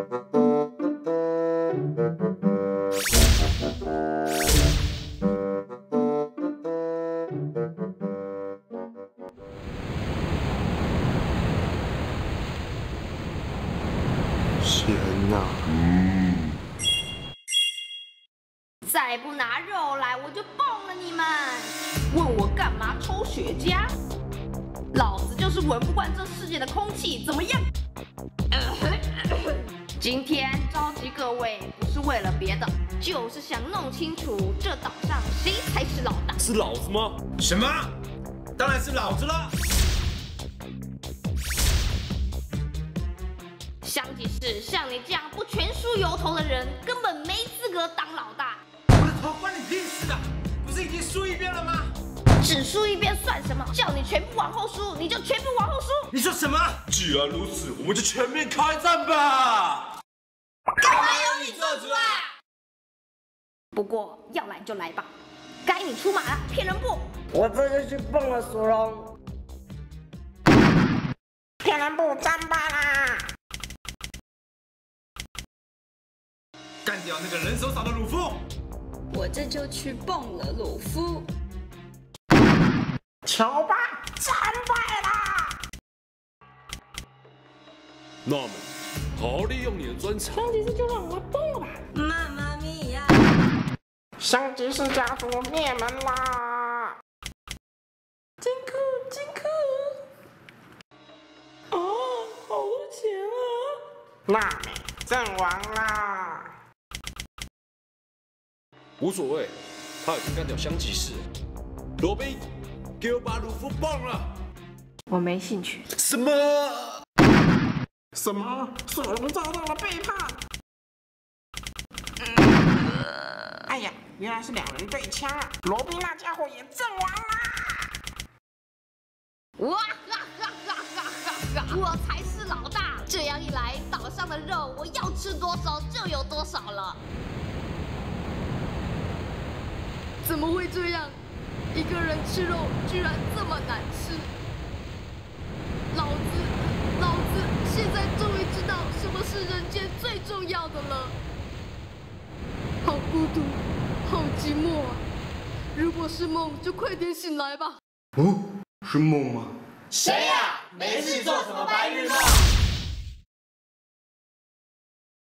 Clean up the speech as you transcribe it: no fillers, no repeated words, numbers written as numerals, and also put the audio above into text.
天哪！再不拿肉来，我就蹦了你们！问我干嘛抽雪茄？老子就是闻不惯这世界的空气，怎么样？今天召集各位不是为了别的，就是想弄清楚这岛上谁才是老大。是老子吗？什么？当然是老子了！香吉士，像你这样不全输油头的人，根本没资格当老大。我的头关你屁事啊！不是已经输一遍了吗？只输一遍算什么？叫你全部往后输，你就全部往后输。你说什么？既然如此，我们就全面开战吧！干嘛由你做主啊？不过要来就来吧，该你出马了，骗人不？我这就去蹦了索隆。骗人不，战败啦！干掉那个人手少的鲁夫！我这就去蹦了鲁夫。瞧吧，战败啦！那么，好好利用你的专长。香吉士就让我蹦了吧！妈妈咪呀！香吉士家族灭门啦！金库，金库！啊，好多钱啊！娜美阵亡啦！无所谓，他已经干掉香吉士了。罗宾，给我把鲁夫蹦了！我没兴趣。什么？什么？索隆遭到了背叛！哎呀，原来是两人对枪啊！罗宾那家伙也阵亡啦！哇哈哈哈哈哈！我才是老大！这样一来，岛上的肉我要吃多少就有多少了。怎么会这样？一个人吃肉居然这么难吃！老子现在终于知道什么是人间最重要的了。好孤独，好寂寞啊！如果是梦，就快点醒来吧。哦，是梦吗？谁呀？没事做什么白日梦？